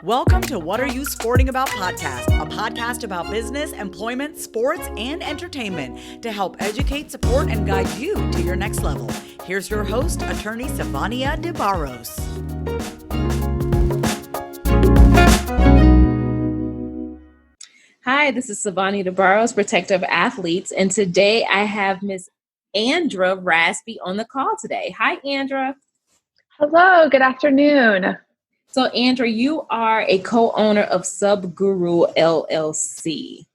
Welcome to What Are You Sporting About podcast, a podcast about business, employment, sports, and entertainment to help educate, support, and guide you to your next level. Here's your host, attorney Sivonnia DeBarros. Hi, this is Sivonnia DeBarros, Protector of Athletes, and today I have Miss Andra Rasby on the call today. Hi, Andra. Hello, good afternoon. So, Andra, you are a co-owner of Subguru LLC.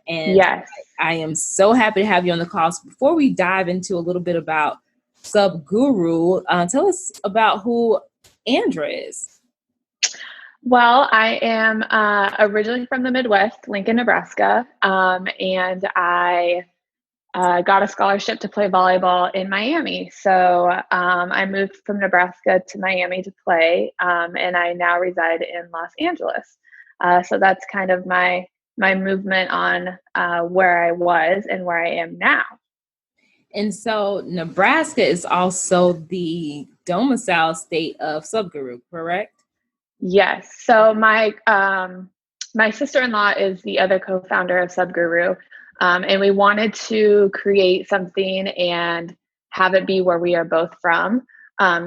And yes, I am so happy to have you on the call. So before we dive into a little bit about Subguru, tell us about who Andra is. Well, I am originally from the Midwest, Lincoln, Nebraska, and I got a scholarship to play volleyball in Miami. So I moved from Nebraska to Miami to play, and I now reside in Los Angeles. So that's kind of my movement on where I was and where I am now. And so Nebraska is also the domicile state of Subguru, correct? Yes. So my sister-in-law is the other co-founder of Subguru. And we wanted to create something and have it be where we are both from.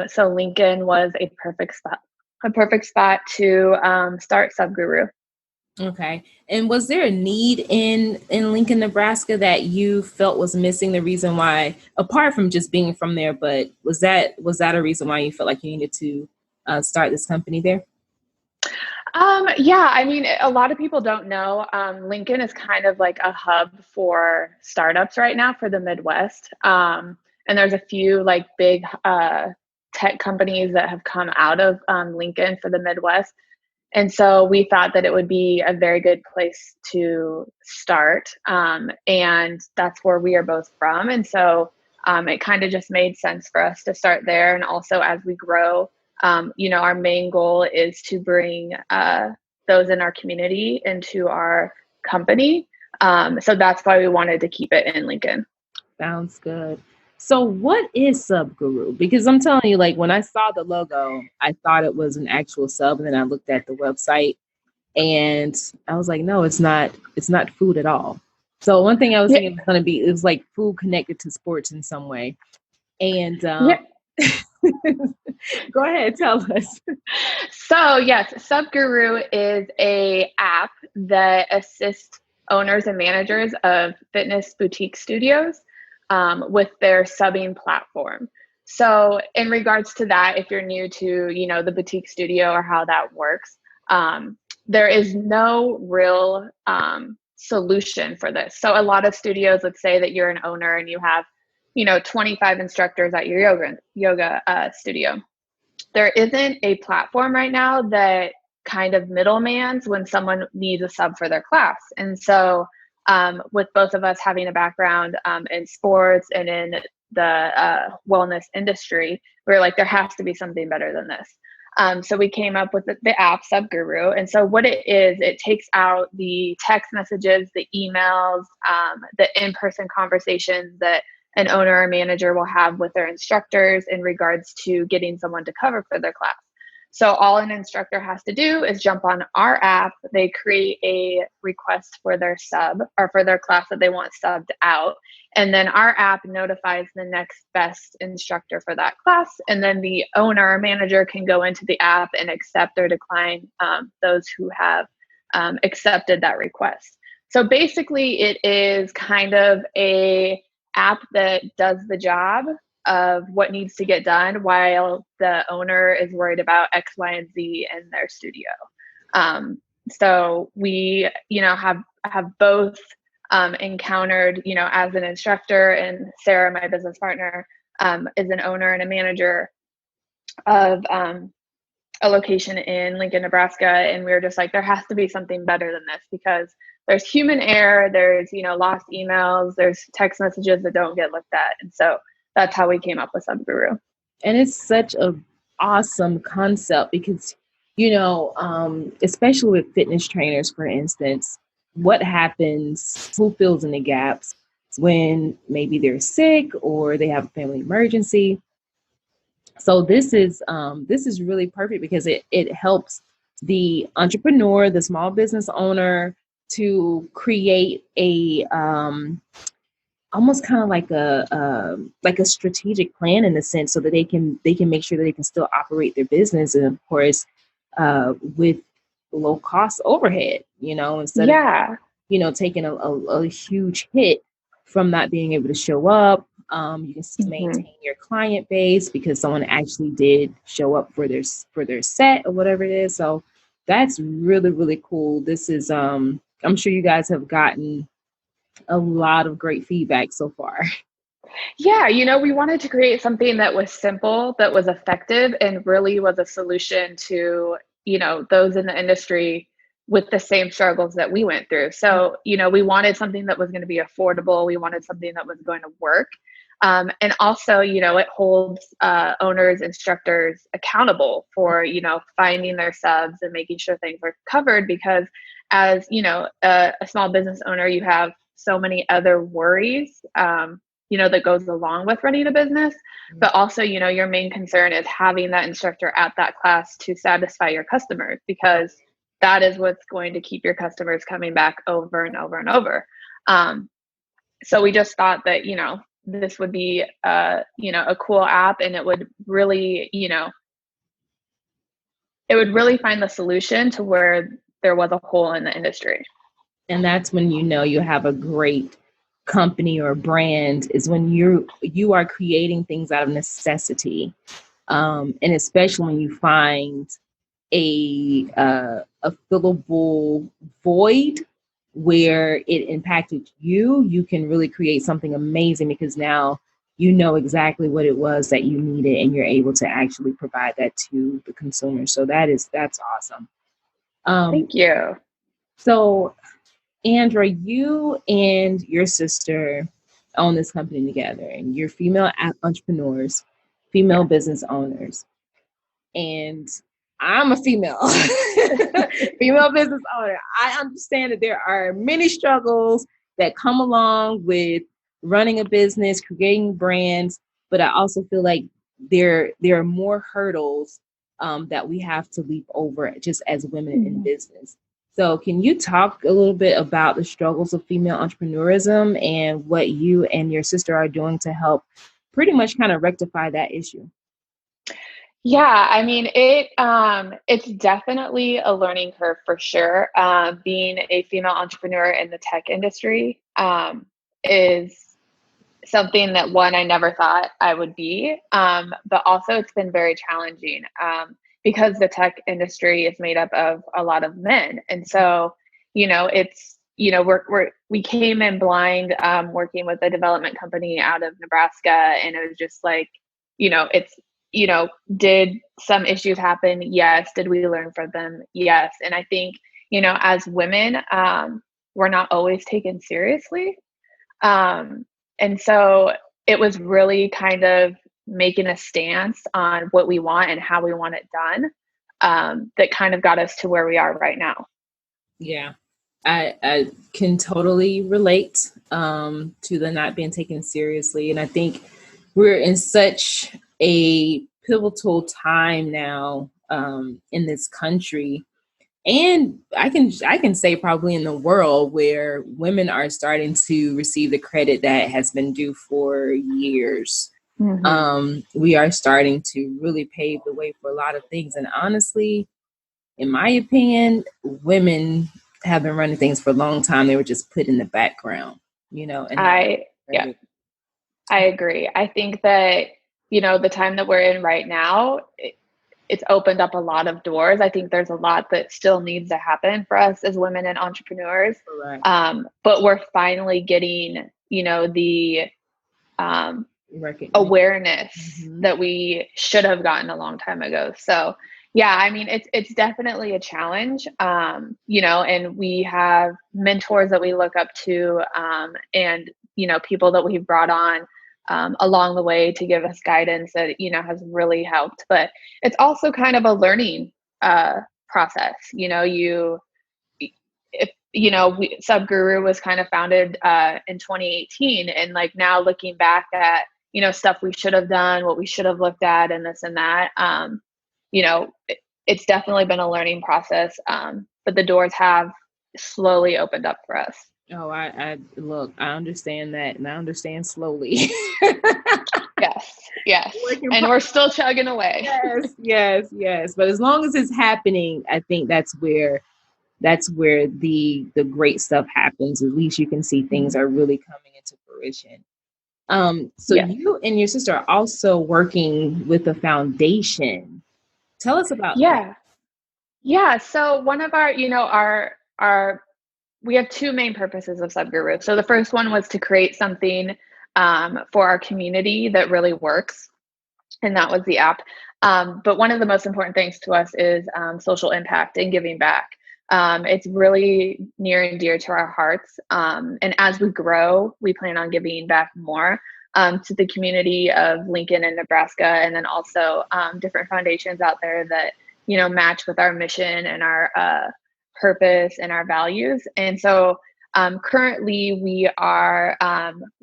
So Lincoln was a perfect spot to start Subguru. Okay. And was there a need in Lincoln, Nebraska that you felt was missing? The reason why, apart from just being from there, but was that a reason why you felt like you needed to start this company there? Yeah, I mean, a lot of people don't know. Lincoln is kind of like a hub for startups right now for the Midwest. And there's a few like big tech companies that have come out of Lincoln for the Midwest. And so we thought that it would be a very good place to start. And that's where we are both from. And so it kind of just made sense for us to start there. And also as we grow, our main goal is to bring those in our community into our company. So that's why we wanted to keep it in Lincoln. Sounds good. So what is Subguru? Because I'm telling you, like when I saw the logo, I thought it was an actual sub, and then I looked at the website and I was like, no, it's not food at all. So one thing I was thinking it was like food connected to sports in some way. And go ahead, tell us. So yes, Subguru is an app that assists owners and managers of fitness boutique studios with their subbing platform. So in regards to that, if you're new to, the boutique studio or how that works, there is no real solution for this. So a lot of studios, let's say that you're an owner and you have 25 instructors at your yoga studio. There isn't a platform right now that kind of middlemans when someone needs a sub for their class. And so with both of us having a background in sports and in the wellness industry, we were like, there has to be something better than this. So we came up with the app Subguru. And so what it is, it takes out the text messages, the emails, the in-person conversations that an owner or manager will have with their instructors in regards to getting someone to cover for their class. So all an instructor has to do is jump on our app. They create a request for their sub or for their class that they want subbed out. And then our app notifies the next best instructor for that class. And then the owner or manager can go into the app and accept or decline those who have accepted that request. So basically it is kind of a app that does the job of what needs to get done while the owner is worried about X, Y, and Z in their studio. So we, have both encountered, as an instructor, and Sarah, my business partner, is an owner and a manager of a location in Lincoln, Nebraska. And we were just like, there has to be something better than this because there's human error, there's, lost emails, there's text messages that don't get looked at. And so that's how we came up with Subguru. And it's such an awesome concept because, especially with fitness trainers, for instance, what happens, who fills in the gaps when maybe they're sick or they have a family emergency. So this is really perfect because it helps the entrepreneur, the small business owner, to create a almost kind of like a strategic plan in a sense, so that they can make sure that they can still operate their business, and of course with low cost overhead, instead of Yeah. taking a huge hit from not being able to show up. You can Mhm. maintain your client base because someone actually did show up for their set or whatever it is. So that's really, really cool. This is I'm sure you guys have gotten a lot of great feedback so far. Yeah, we wanted to create something that was simple, that was effective, and really was a solution to, those in the industry with the same struggles that we went through. So, we wanted something that was going to be affordable. We wanted something that was going to work. And also, it holds owners, instructors accountable for, finding their subs and making sure things are covered, because as, a small business owner, you have so many other worries, that goes along with running a business. But also, your main concern is having that instructor at that class to satisfy your customers, because that is what's going to keep your customers coming back over and over and over. So we just thought that, this would be, a cool app, and it would really, find the solution to where there was a hole in the industry. And that's when you have a great company or brand, is when you are creating things out of necessity, and especially when you find a fillable void where it impacted you can really create something amazing, because now you know exactly what it was that you needed, and you're able to actually provide that to the consumer. So that's awesome. Thank you. So Andra, you and your sister own this company together, and you're female entrepreneurs, female business owners. And I'm a female, female business owner. I understand that there are many struggles that come along with running a business, creating brands, but I also feel like there are more hurdles that we have to leap over just as women in business. So can you talk a little bit about the struggles of female entrepreneurism and what you and your sister are doing to help pretty much kind of rectify that issue? Yeah, I mean, it's definitely a learning curve for sure. Being a female entrepreneur in the tech industry is something that, one, I never thought I would be, but also it's been very challenging, because the tech industry is made up of a lot of men, and so it's we came in blind, working with a development company out of Nebraska, and it was just like, it's did some issues happen? Yes. Did we learn from them? Yes. And I think, as women, we're not always taken seriously. And so it was really kind of making a stance on what we want and how we want it done, that kind of got us to where we are right now. Yeah, I can totally relate to the not being taken seriously. And I think we're in such a pivotal time now in this country. And I can say probably in the world, where women are starting to receive the credit that has been due for years. We are starting to really pave the way for a lot of things. And honestly, in my opinion, women have been running things for a long time. They were just put in the background, and Yeah, I agree. I think that, the time that we're in right now, it's opened up a lot of doors. I think there's a lot that still needs to happen for us as women and entrepreneurs. But we're finally getting, the awareness that we should have gotten a long time ago. So yeah, I mean, it's definitely a challenge, and we have mentors that we look up to, and, people that we've brought on along the way to give us guidance that, has really helped. But it's also kind of a learning process. Subguru was kind of founded in 2018, and like now looking back at stuff we should have done, what we should have looked at, and this and that. It's definitely been a learning process, but the doors have slowly opened up for us. Oh, I look, I understand that, and I understand slowly. Yes. And we're still chugging away. Yes. But as long as it's happening, I think that's where the great stuff happens. At least you can see things are really coming into fruition. So you and your sister are also working with a foundation. Tell us about that. Yeah. So one of our, we have two main purposes of Subguru. So the first one was to create something for our community that really works. And that was the app. But one of the most important things to us is social impact and giving back. It's really near and dear to our hearts. And as we grow, we plan on giving back more to the community of Lincoln and Nebraska, and then also different foundations out there that, match with our mission and our purpose and our values. And so currently we are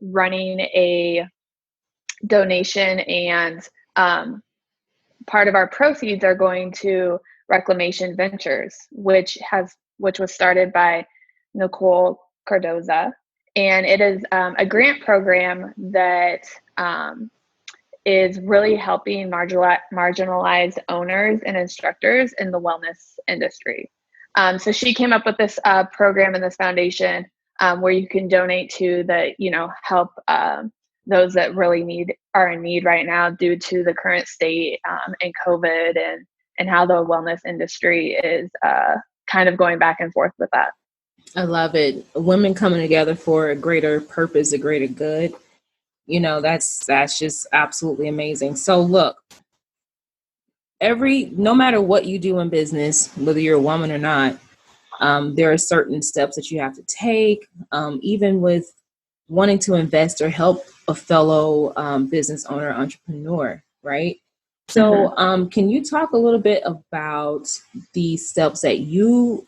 running a donation, and part of our proceeds are going to Reclamation Ventures, which was started by Nicole Cardoza. And it is a grant program that is really helping marginalized owners and instructors in the wellness industry. So she came up with this program and this foundation where you can donate to help those that really are in need right now due to the current state and COVID and how the wellness industry is kind of going back and forth with that. I love it. Women coming together for a greater purpose, a greater good. That's just absolutely amazing. So look, no matter what you do in business, whether you're a woman or not, there are certain steps that you have to take, even with wanting to invest or help a fellow business owner, entrepreneur, right? So can you talk a little bit about the steps that you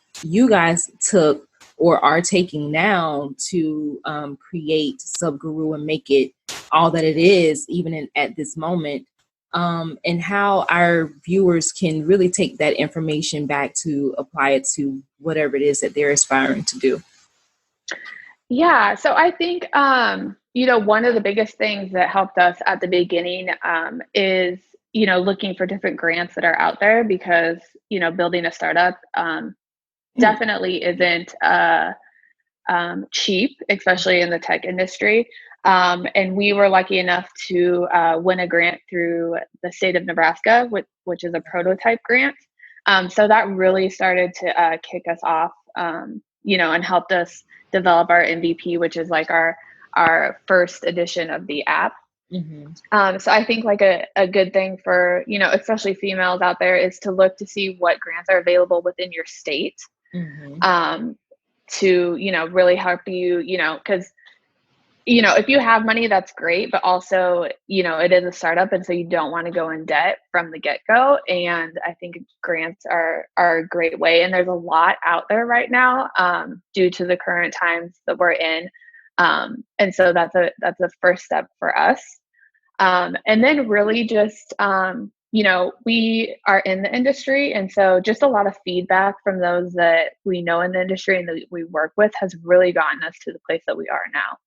guys took or are taking now to create Subguru and make it all that it is, even at this moment, and how our viewers can really take that information back to apply it to whatever it is that they're aspiring to do? Yeah. So I think, one of the biggest things that helped us at the beginning is, looking for different grants that are out there, because, building a startup definitely isn't cheap, especially in the tech industry. And we were lucky enough to win a grant through the state of Nebraska, which is a prototype grant. So that really started to kick us off, and helped us develop our MVP, which is like our first edition of the app. So I think like a good thing for, especially females out there, is to look to see what grants are available within your state to, really help you, because, if you have money, that's great, but also, it is a startup. And so you don't want to go in debt from the get-go. And I think grants are a great way. And there's a lot out there right now due to the current times that we're in. And so that's a first step for us. And then really just, we are in the industry. And so just a lot of feedback from those that we know in the industry and that we work with has really gotten us to the place that we are now.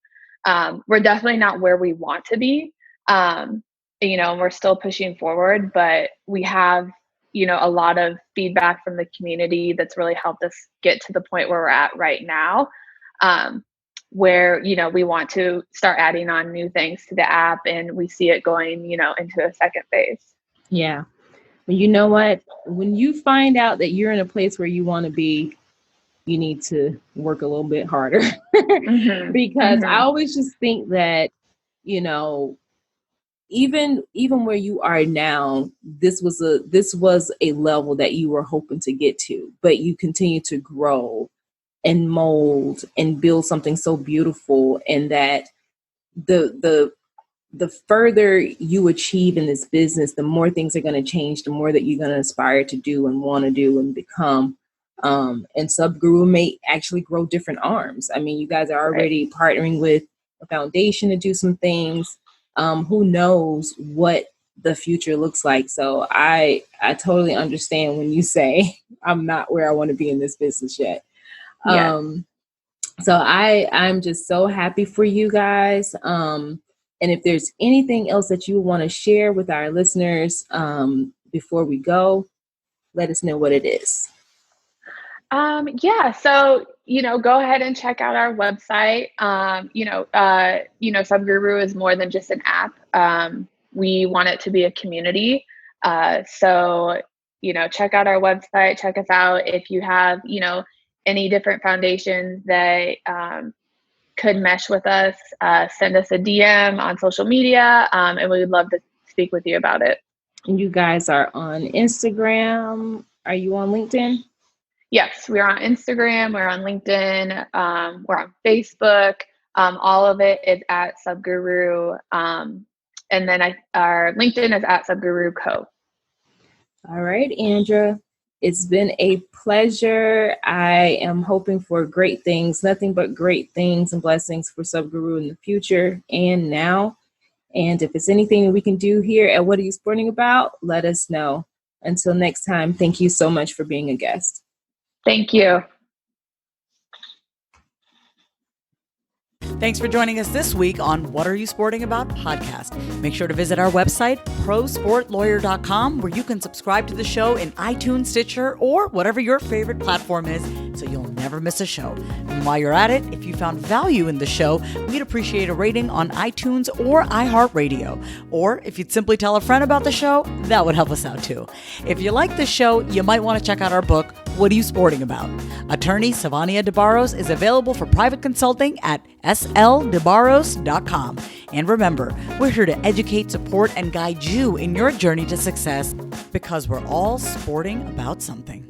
We're definitely not where we want to be, and we're still pushing forward, but we have, a lot of feedback from the community that's really helped us get to the point where we're at right now, where, we want to start adding on new things to the app, and we see it going, into a second phase. Yeah. Well, you know what? When you find out that you're in a place where you want to be, you need to work a little bit harder because I always just think that, even where you are now, this was a level that you were hoping to get to, but you continue to grow and mold and build something so beautiful. And that the further you achieve in this business, the more things are going to change, the more that you're going to aspire to do and want to do and become. And Subguru may actually grow different arms. I mean, you guys are already partnering with a foundation to do some things. who knows what the future looks like. So I totally understand when you say I'm not where I want to be in this business yet. Yeah. So I'm just so happy for you guys. And if there's anything else that you want to share with our listeners before we go, let us know what it is. Yeah. So, go ahead and check out our website. Subguru is more than just an app. We want it to be a community. So, check out our website, check us out. If you have, any different foundations that could mesh with us, send us a DM on social media, and we would love to speak with you about it. And you guys are on Instagram. Are you on LinkedIn? Yes, we're on Instagram, we're on LinkedIn, we're on Facebook. All of it is at Subguru. And then our LinkedIn is at Subguru Co. All right, Andra. It's been a pleasure. I am hoping for great things, nothing but great things and blessings for Subguru in the future and now. And if it's anything we can do here at What Are You Sporting About, let us know. Until next time, thank you so much for being a guest. Thank you. Thanks for joining us this week on What Are You Sporting About podcast. Make sure to visit our website, prosportlawyer.com, where you can subscribe to the show in iTunes, Stitcher, or whatever your favorite platform is, so you'll never miss a show. And while you're at it, if you found value in the show, we'd appreciate a rating on iTunes or iHeartRadio. Or if you'd simply tell a friend about the show, that would help us out too. If you like the show, you might want to check out our book, What Are You Sporting About? Attorney Sivonnia DeBarros is available for private consulting at sldebarros.com. And remember, we're here to educate, support, and guide you in your journey to success, because we're all sporting about something.